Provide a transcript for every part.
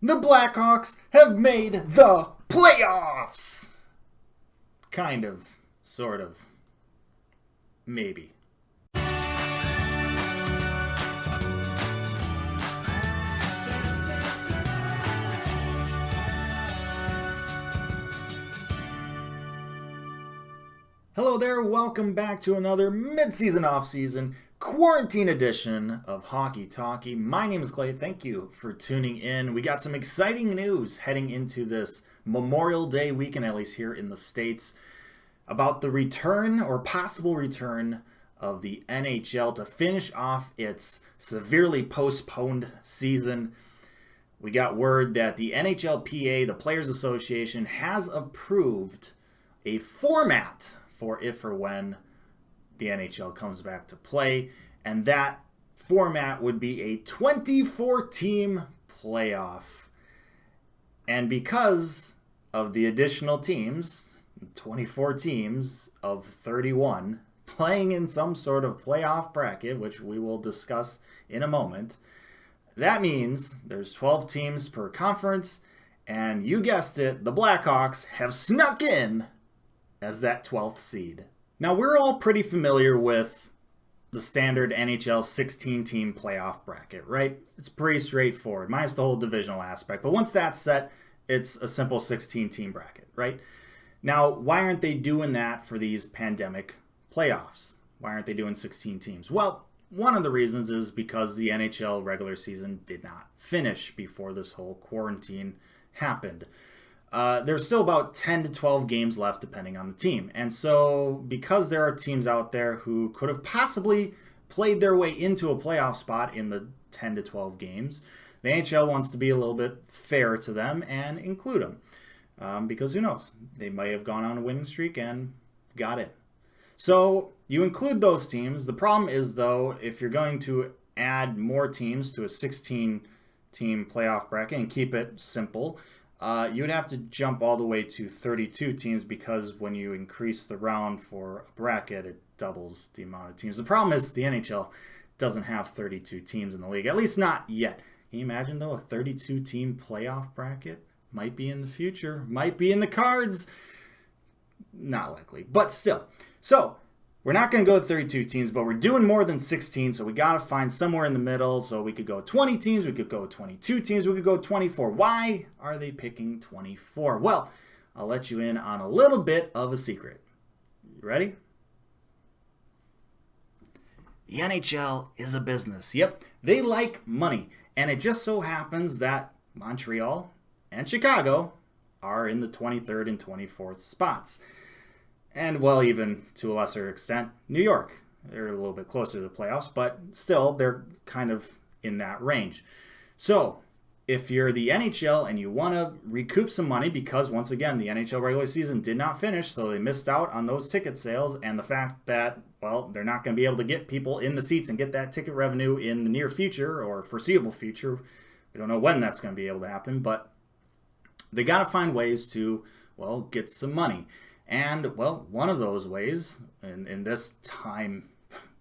The Blackhawks have made the playoffs! Kind of, sort of, maybe. Hello there, welcome back to another mid-season, off-season, quarantine edition of Hockey Talkie. My name is Clay, thank you for tuning in. We got some exciting news heading into this Memorial Day weekend, at least here in the States, about the return or possible return of the NHL to finish off its severely postponed season. We got word that the NHLPA, the Players Association, has approved a format for if or when the NHL comes back to play, and that format would be a 24-team playoff. And because of the additional teams, 24 teams of 31, playing in some sort of playoff bracket, which we will discuss in a moment, that means there's 12 teams per conference, and you guessed it, the Blackhawks have snuck in as that 12th seed. Now, we're all pretty familiar with the standard NHL 16-team playoff bracket, right? It's pretty straightforward, minus the whole divisional aspect. But once that's set, it's a simple 16-team bracket, right? Now, why aren't they doing that for these pandemic playoffs? Why aren't they doing 16 teams? Well, one of the reasons is because the NHL regular season did not finish before this whole quarantine happened. There's still about 10 to 12 games left depending on the team. And so because there are teams out there who could have possibly played their way into a playoff spot in the 10 to 12 games, the NHL wants to be a little bit fair to them and include them. Because who knows? They might have gone on a winning streak and got in. So you include those teams. The problem is, though, if you're going to add more teams to a 16-team playoff bracket and keep it simple, you would have to jump all the way to 32 teams because when you increase the round for a bracket, it doubles the amount of teams. The problem is the NHL doesn't have 32 teams in the league, at least not yet. Can you imagine, though, a 32-team playoff bracket? Might be in the future, might be in the cards. Not likely, but still. So, we're not going to go to 32 teams, but we're doing more than 16, so we got to find somewhere in the middle. So we could go 20 teams, we could go 22 teams, we could go 24. Why are they picking 24? Well, I'll let you in on a little bit of a secret. You ready? The NHL is a business. Yep, they like money. And it just so happens that Montreal and Chicago are in the 23rd and 24th spots. And, well, even to a lesser extent, New York. They're a little bit closer to the playoffs, but still, they're kind of in that range. So, if you're the NHL and you want to recoup some money, because, once again, the NHL regular season did not finish, so they missed out on those ticket sales, and the fact that, well, they're not going to be able to get people in the seats and get that ticket revenue in the near future or foreseeable future. We don't know when that's going to be able to happen, but they got to find ways to, well, get some money. And, well, one of those ways, in this time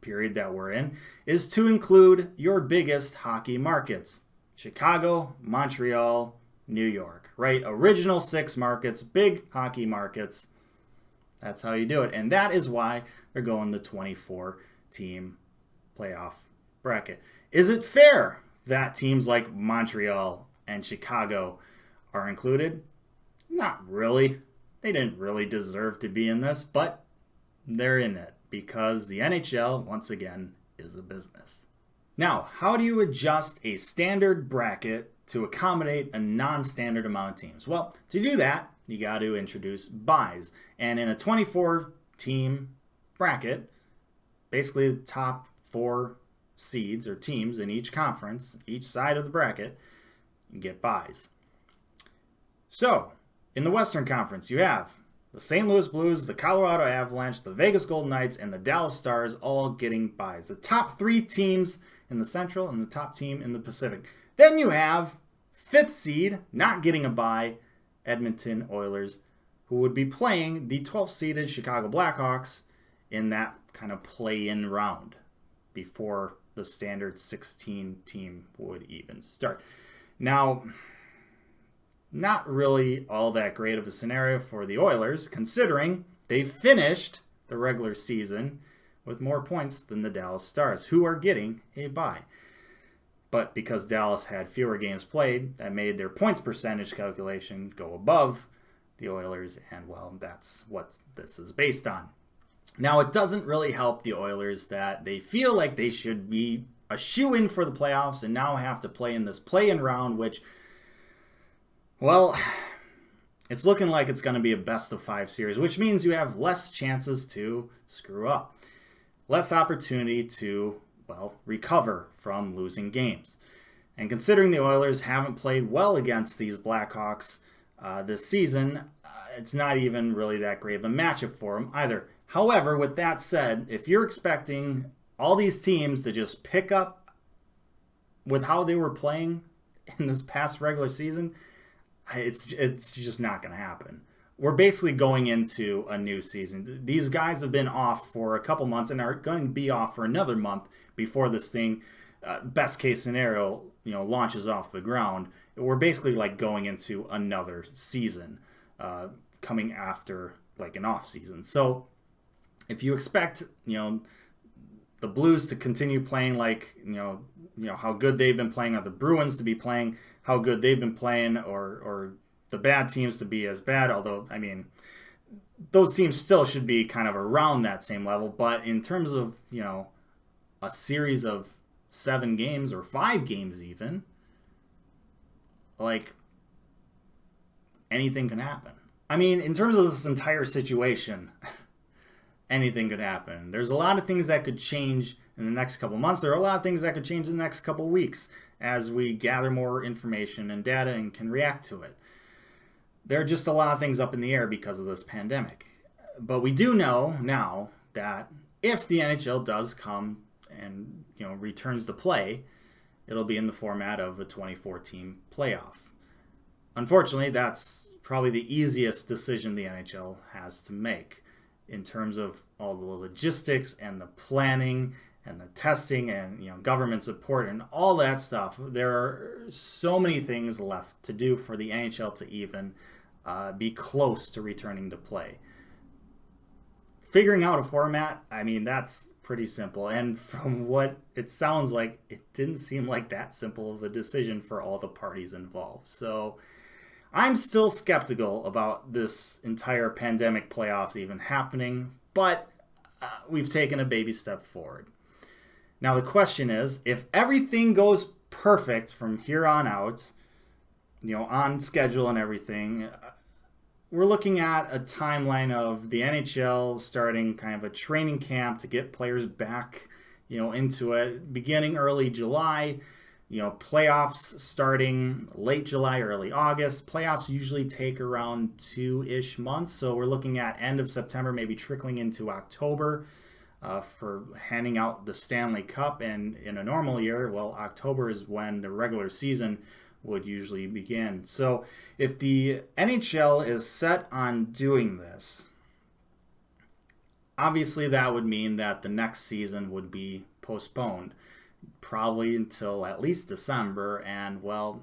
period that we're in, is to include your biggest hockey markets. Chicago, Montreal, New York, right? Original 6 markets, big hockey markets. That's how you do it. And that is why they're going the 24-team playoff bracket. Is it fair that teams like Montreal and Chicago are included? Not really. They didn't really deserve to be in this, but they're in it because the NHL, once again, is a business. Now, how do you adjust a standard bracket to accommodate a non-standard amount of teams? Well, to do that, you got to introduce buys. And in a 24-team bracket, basically the top 4 seeds or teams in each conference, each side of the bracket, you get buys. So, in the Western Conference, you have the St. Louis Blues, the Colorado Avalanche, the Vegas Golden Knights, and the Dallas Stars all getting buys. The top 3 teams in the Central and the top team in the Pacific. Then you have 5th seed, not getting a bye, Edmonton Oilers, who would be playing the 12th-seeded Chicago Blackhawks in that kind of play-in round before the standard 16 team would even start. Now, not really all that great of a scenario for the Oilers, considering they finished the regular season with more points than the Dallas Stars, who are getting a bye. But because Dallas had fewer games played, that made their points percentage calculation go above the Oilers, and well, that's what this is based on. Now, it doesn't really help the Oilers that they feel like they should be a shoo-in for the playoffs and now have to play in this play-in round, which, well, it's looking like it's going to be a best-of-5 series, which means you have less chances to screw up, less opportunity to, well, recover from losing games. And considering the Oilers haven't played well against these Blackhawks this season, it's not even really that great of a matchup for them either. However, with that said, if you're expecting all these teams to just pick up with how they were playing in this past regular season, it's just not going to happen. We're basically going into a new season. These guys have been off for a couple months and are going to be off for another month before this thing, best case scenario, launches off the ground. We're basically like going into another season coming after like an off season. So if you expect, the Blues to continue playing like, how good they've been playing, or the Bruins to be playing how good they've been playing, or the bad teams to be as bad, although, I mean, those teams still should be kind of around that same level. But in terms of, a series of 7 games or 5 games even, like, anything can happen. I mean, in terms of this entire situation, anything could happen. There's a lot of things that could change in the next couple months. There are a lot of things that could change in the next couple weeks as we gather more information and data and can react to it. There are just a lot of things up in the air because of this pandemic. But we do know now that if the NHL does come and, returns to play, it'll be in the format of a 24-team playoff. Unfortunately, that's probably the easiest decision the NHL has to make in terms of all the logistics and the planning and the testing and government support and all that stuff. There are so many things left to do for the NHL to even be close to returning to play. Figuring out a format, I mean, that's pretty simple. And from what it sounds like, it didn't seem like that simple of a decision for all the parties involved. So I'm still skeptical about this entire pandemic playoffs even happening, but we've taken a baby step forward. Now the question is, if everything goes perfect from here on out, on schedule and everything, we're looking at a timeline of the NHL starting kind of a training camp to get players back, into it, beginning early July. Playoffs starting late July, early August. Playoffs usually take around 2-ish months. So we're looking at end of September, maybe trickling into October for handing out the Stanley Cup. And in a normal year, well, October is when the regular season would usually begin. So if the NHL is set on doing this, obviously that would mean that the next season would be postponed, probably until at least December, and well,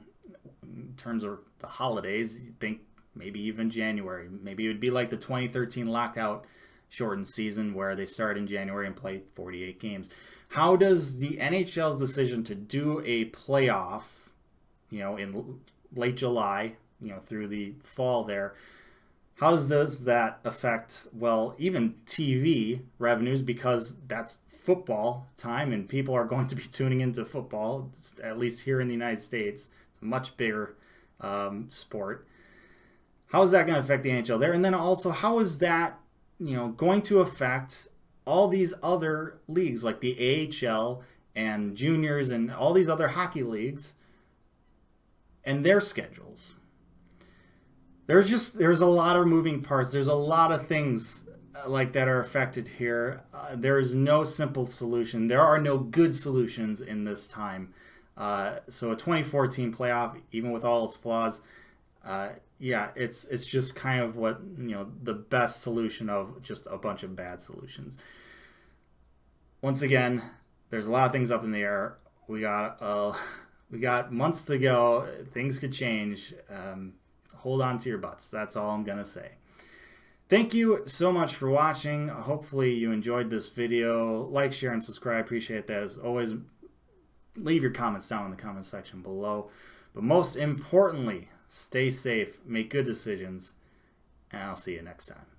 in terms of the holidays, you'd think maybe even January. Maybe it would be like the 2013 lockout shortened season where they start in January and play 48 games. How does the NHL's decision to do a playoff, in late July, through the fall there, how does that affect, well, even TV revenues, because that's football time and people are going to be tuning into football, at least here in the United States. It's a much bigger sport. How is that going to affect the NHL there? And then also, how is that, going to affect all these other leagues like the AHL and juniors and all these other hockey leagues and their schedules? There's a lot of moving parts. There's a lot of things like that are affected here. There is no simple solution. There are no good solutions in this time. So a 2014 playoff, even with all its flaws, it's just kind of what, the best solution of just a bunch of bad solutions. Once again, there's a lot of things up in the air. We got months to go. Things could change. hold on to your butts. That's all I'm going to say. Thank you so much for watching. Hopefully you enjoyed this video. Like, share, and subscribe. Appreciate that. As always, leave your comments down in the comment section below. But most importantly, stay safe, make good decisions, and I'll see you next time.